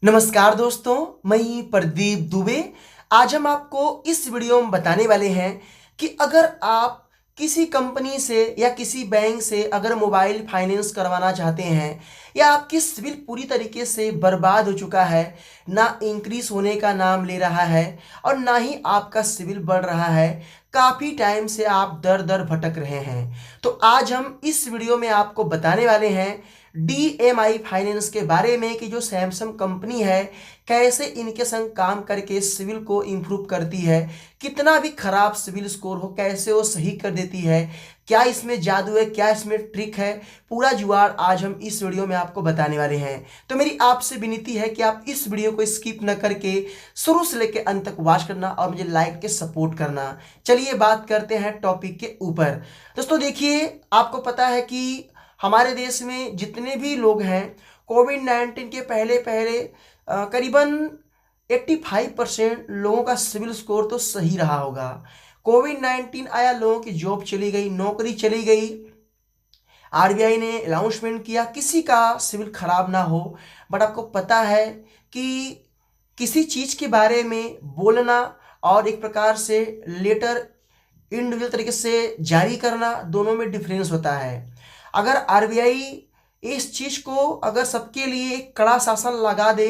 नमस्कार दोस्तों, मैं प्रदीप दुबे। आज हम आपको इस वीडियो में बताने वाले हैं कि अगर आप किसी कंपनी से या किसी बैंक से अगर मोबाइल फाइनेंस करवाना चाहते हैं या आपकी सिविल पूरी तरीके से बर्बाद हो चुका है, ना इंक्रीज होने का नाम ले रहा है और ना ही आपका सिविल बढ़ रहा है, काफ़ी टाइम से आप दर दर भटक रहे हैं, तो आज हम इस वीडियो में आपको बताने वाले हैं DMI फाइनेंस के बारे में कि जो सैमसंग कंपनी है कैसे इनके संग काम करके सिविल को इम्प्रूव करती है। कितना भी खराब सिविल स्कोर हो कैसे वो सही कर देती है। क्या इसमें जादू है, क्या इसमें ट्रिक है, पूरा जुगाड़ आज हम इस वीडियो में आपको बताने वाले हैं। तो मेरी आपसे विनती है कि आप इस वीडियो को स्किप न करके शुरू से लेकर अंत तक वॉच करना और मुझे लाइक के सपोर्ट करना। चलिए बात करते हैं टॉपिक के ऊपर। दोस्तों देखिए, आपको पता है कि हमारे देश में जितने भी लोग हैं कोविड-19 के पहले पहले करीबन 85% लोगों का सिविल स्कोर तो सही रहा होगा। कोविड-19 आया, लोगों की जॉब चली गई, नौकरी चली गई, आरबीआई ने अनाउंसमेंट किया किसी का सिविल खराब ना हो। बट आपको पता है कि किसी चीज़ के बारे में बोलना और एक प्रकार से लेटर इंडिविजुअल तरीके से जारी करना, दोनों में डिफरेंस होता है। अगर आरबीआई इस चीज़ को अगर सबके लिए एक कड़ा शासन लगा दे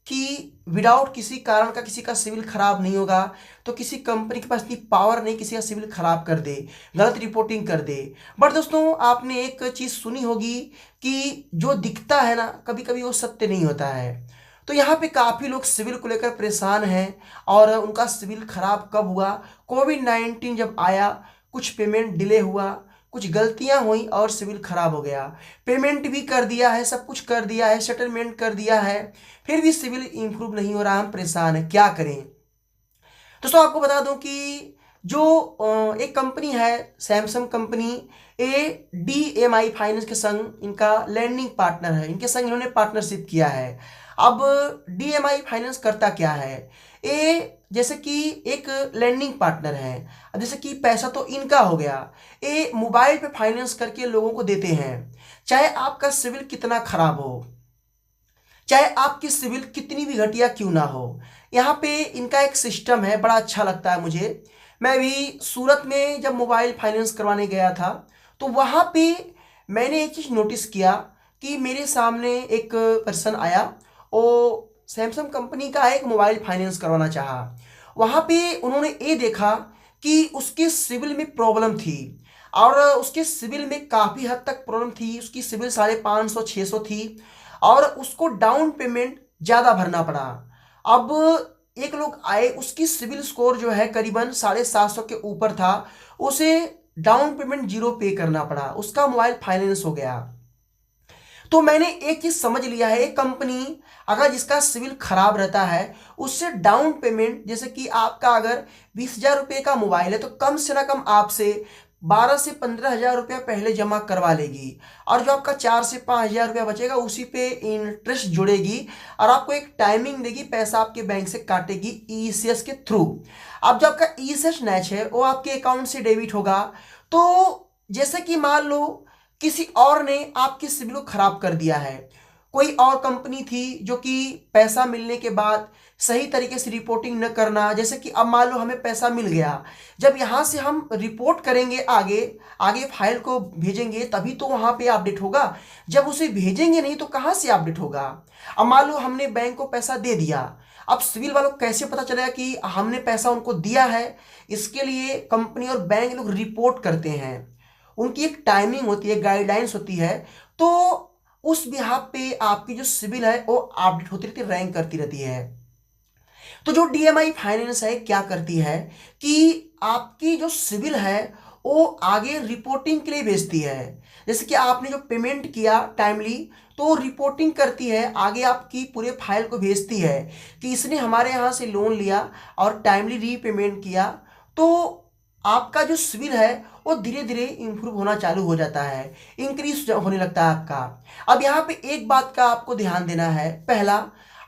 कि विदाउट किसी कारण का किसी का सिविल खराब नहीं होगा, तो किसी कंपनी के पास इतनी पावर नहीं किसी का सिविल खराब कर दे, गलत रिपोर्टिंग कर दे। बट दोस्तों आपने एक चीज़ सुनी होगी कि जो दिखता है ना, कभी कभी वो सत्य नहीं होता है। तो यहाँ पे काफ़ी लोग सिविल को लेकर परेशान हैं और उनका सिविल खराब कब हुआ, कोविड-19 जब आया, कुछ पेमेंट डिले हुआ, कुछ गलतियां हुई और सिविल खराब हो गया। पेमेंट भी कर दिया है, सब कुछ कर दिया है, सेटलमेंट कर दिया है, फिर भी सिविल इंप्रूव नहीं हो रहा, हम परेशान हैं, क्या करें। दोस्तों आपको बता दूं कि जो एक कंपनी है सैमसंग कंपनी, DMI फाइनेंस के संग इनका लैंडिंग पार्टनर है, इनके संग इन्होंने पार्टनरशिप किया है। अब DMI फाइनेंस करता क्या है, ये जैसे कि एक लैंडिंग पार्टनर है। अब जैसे कि पैसा तो इनका हो गया, ये मोबाइल पे फाइनेंस करके लोगों को देते हैं। चाहे आपका सिविल कितना खराब हो, चाहे आपकी सिविल कितनी भी घटिया क्यों ना हो, यहाँ पे इनका एक सिस्टम है, बड़ा अच्छा लगता है मुझे। मैं भी सूरत में जब मोबाइल फाइनेंस करवाने गया था तो वहाँ पे मैंने एक चीज़ नोटिस किया कि मेरे सामने एक पर्सन आया, वो सैमसंग कंपनी का एक मोबाइल फाइनेंस करवाना चाहा। वहाँ पे उन्होंने ये देखा कि उसके सिविल में प्रॉब्लम थी और उसके सिविल में काफ़ी हद तक प्रॉब्लम थी। उसकी सिविल 550-600 थी और उसको डाउन पेमेंट ज़्यादा भरना पड़ा। अब एक लोग आए, उसकी सिविल स्कोर जो है करीबन 750 के ऊपर था, उसे डाउन पेमेंट जीरो पे करना पड़ा, उसका मोबाइल फाइनेंस हो गया। तो मैंने एक चीज समझ लिया है, एक कंपनी अगर जिसका सिविल खराब रहता है उससे डाउन पेमेंट, जैसे कि आपका अगर 20,000 रुपये का मोबाइल है तो कम से ना कम आपसे 12 से 15,000 रुपया पहले जमा करवा लेगी और जो आपका 4 से 5,000 रुपया बचेगा उसी पे इंटरेस्ट जुड़ेगी और आपको एक टाइमिंग देगी, पैसा आपके बैंक से काटेगी ईसीएस के थ्रू। अब जब आपका ईसीएस नैच है वो आपके अकाउंट से डेबिट होगा। तो जैसे कि मान लो किसी और ने आपकी सिविल को खराब कर दिया है, कोई और कंपनी थी जो कि पैसा मिलने के बाद सही तरीके से रिपोर्टिंग न करना, जैसे कि अब मान लो हमें पैसा मिल गया, जब यहाँ से हम रिपोर्ट करेंगे आगे आगे फाइल को भेजेंगे तभी तो वहाँ पे अपडेट होगा, जब उसे भेजेंगे नहीं तो कहाँ से अपडेट होगा। अब मान लो हमने बैंक को पैसा दे दिया, अब सिविल वालों को कैसे पता चलेगा कि हमने पैसा उनको दिया है, इसके लिए कंपनी और बैंक लोग रिपोर्ट करते हैं, उनकी एक टाइमिंग होती है, गाइडलाइंस होती है। तो उस बिहाफ पे आपकी जो सिविल है वो अपडेट होती रहती है, रैंक करती रहती है। तो जो DMI फाइनेंस है क्या करती है कि आपकी जो सिविल है वो आगे रिपोर्टिंग के लिए भेजती है। जैसे कि आपने जो पेमेंट किया टाइमली तो रिपोर्टिंग करती है, आगे आपकी पूरे फाइल को भेजती है कि इसने हमारे यहाँ से लोन लिया और टाइमली रीपेमेंट किया। तो आपका जो सिविल है वो धीरे धीरे इंप्रूव होना चालू हो जाता है, इंक्रीज होने लगता है आपका। अब यहाँ पे एक बात का आपको ध्यान देना है, पहला,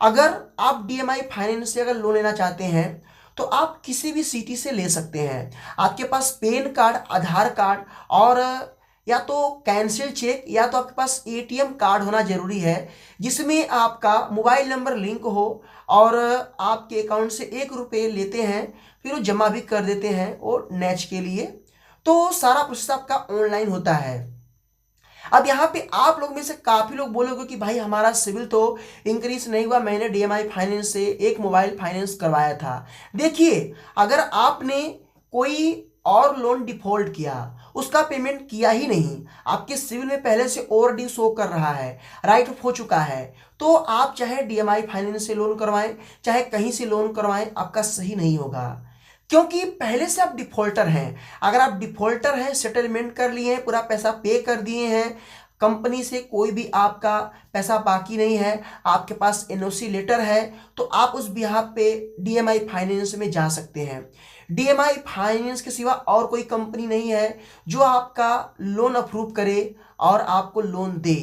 अगर आप DMI फाइनेंस से अगर लोन लेना चाहते हैं तो आप किसी भी सिटी से ले सकते हैं। आपके पास पैन कार्ड, आधार कार्ड और या तो कैंसिल चेक या तो आपके पास एटीएम कार्ड होना जरूरी है जिसमें आपका मोबाइल नंबर लिंक हो और आपके अकाउंट से 1 रुपये लेते हैं, फिर वो जमा भी कर देते हैं और नेच के लिए। तो सारा प्रोसेस आपका ऑनलाइन होता है। अब यहाँ पे आप लोग में से काफी लोग बोलोगे कि भाई हमारा सिविल तो इंक्रीज नहीं हुआ, मैंने डीएमआई फाइनेंस से एक मोबाइल फाइनेंस करवाया था। देखिए, अगर आपने कोई और लोन डिफॉल्ट किया, उसका पेमेंट किया ही नहीं, आपके सिविल में पहले से ओवरड्यू शो कर रहा है, राइट ऑफ हो चुका है, तो आप चाहे डीएमआई फाइनेंस से लोन करवाएं चाहे कहीं से लोन करवाएं, आपका सही नहीं होगा, क्योंकि पहले से आप डिफॉल्टर हैं। अगर आप डिफॉल्टर हैं, सेटलमेंट कर लिए हैं, पूरा पैसा पे कर दिए हैं, कंपनी से कोई भी आपका पैसा बाकी नहीं है, आपके पास एनओसी लेटर है, तो आप उस बिहाफ पे डीएमआई फाइनेंस में जा सकते हैं। डीएमआई फाइनेंस के सिवा और कोई कंपनी नहीं है जो आपका लोन अप्रूव करे और आपको लोन दे।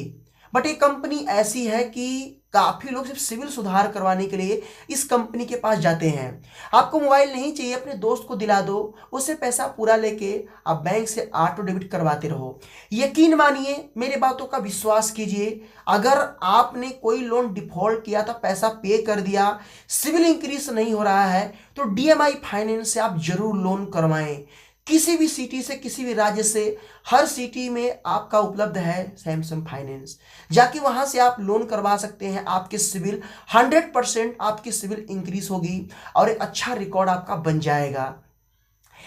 बट ये कंपनी ऐसी है कि काफी लोग सिर्फ सिविल सुधार करवाने के लिए इस कंपनी के पास जाते हैं। आपको मोबाइल नहीं चाहिए, अपने दोस्त को दिला दो, उससे पैसा पूरा लेके आप बैंक से ऑटो डेबिट करवाते रहो। यकीन मानिए, मेरे बातों का विश्वास कीजिए, अगर आपने कोई लोन डिफॉल्ट किया था, पैसा पे कर दिया, सिविल इंक्रीज नहीं हो रहा है, तो डीएमआई फाइनेंस से आप जरूर लोन करवाएं। किसी भी सिटी से, किसी भी राज्य से, हर सिटी में आपका उपलब्ध है सैमसंग फाइनेंस। जाके वहां से आप लोन करवा सकते हैं। आपके सिविल 100% आपकी सिविल इंक्रीज होगी और एक अच्छा रिकॉर्ड आपका बन जाएगा।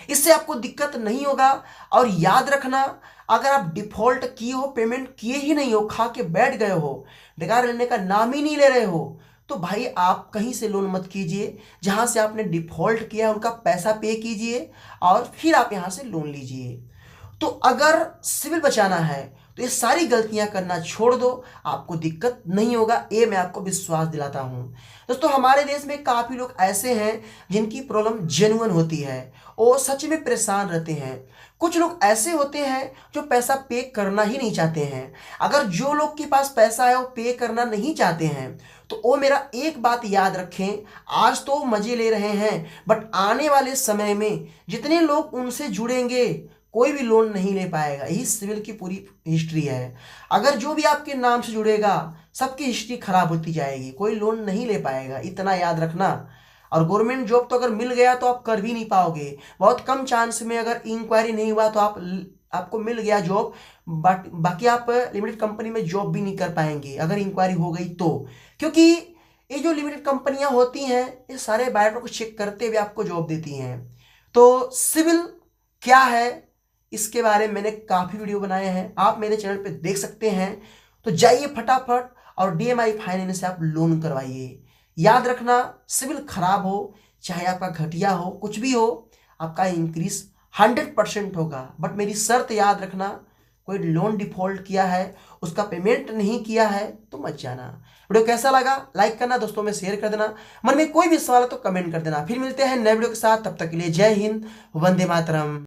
इससे आपको दिक्कत नहीं होगा। और याद रखना, अगर आप डिफॉल्ट किए हो, पेमेंट किए ही नहीं हो, खा के बैठ गए हो, बेकार लेने का नाम ही नहीं ले रहे हो, तो भाई आप कहीं से लोन मत कीजिए। जहां से आपने डिफॉल्ट किया उनका पैसा पे कीजिए और फिर आप यहां से लोन लीजिए। तो अगर सिविल बचाना है तो ये सारी गलतियां करना छोड़ दो, आपको दिक्कत नहीं होगा, ये मैं आपको विश्वास दिलाता हूं। दोस्तों, हमारे देश में काफी लोग ऐसे हैं जिनकी प्रॉब्लम जेन्युइन होती है, वो सच में परेशान रहते हैं। कुछ लोग ऐसे होते हैं जो पैसा पे करना ही नहीं चाहते हैं। अगर जो लोग के पास पैसा है वो पे करना नहीं चाहते हैं, तो वो मेरा एक बात याद रखें, आज तो मजे ले रहे हैं, बट आने वाले समय में जितने लोग उनसे जुड़ेंगे, कोई भी लोन नहीं ले पाएगा। यही सिविल की पूरी हिस्ट्री है। अगर जो भी आपके नाम से जुड़ेगा, सबकी हिस्ट्री खराब होती जाएगी, कोई लोन नहीं ले पाएगा, इतना याद रखना। और गवर्नमेंट जॉब तो अगर मिल गया तो आप कर भी नहीं पाओगे, बहुत कम चांस में, अगर इंक्वायरी नहीं हुआ तो आपको मिल गया जॉब, बट बाकी आप लिमिटेड कंपनी में जॉब भी नहीं कर पाएंगे अगर इंक्वायरी हो गई तो। क्योंकि ये जो लिमिटेड कंपनियां होती हैं, ये सारे बायोडाटा को चेक करते हुए आपको जॉब देती हैं। तो सिविल क्या है, इसके बारे में मैंने काफी वीडियो बनाए हैं, आप मेरे चैनल पे देख सकते हैं। तो जाइए फटाफट और डीएमआई फाइनेंस से आप लोन करवाइए। याद रखना, सिविल खराब हो चाहे आपका घटिया हो, कुछ भी हो, आपका इंक्रीज 100% होगा। बट मेरी शर्त याद रखना, कोई लोन डिफॉल्ट किया है, उसका पेमेंट नहीं किया है तो मत जाना। वीडियो कैसा लगा लाइक करना, दोस्तों में शेयर कर देना, मन में कोई भी सवाल है तो कमेंट कर देना। फिर मिलते हैं नए वीडियो के साथ, तब तक के लिए जय हिंद, वंदे मातरम।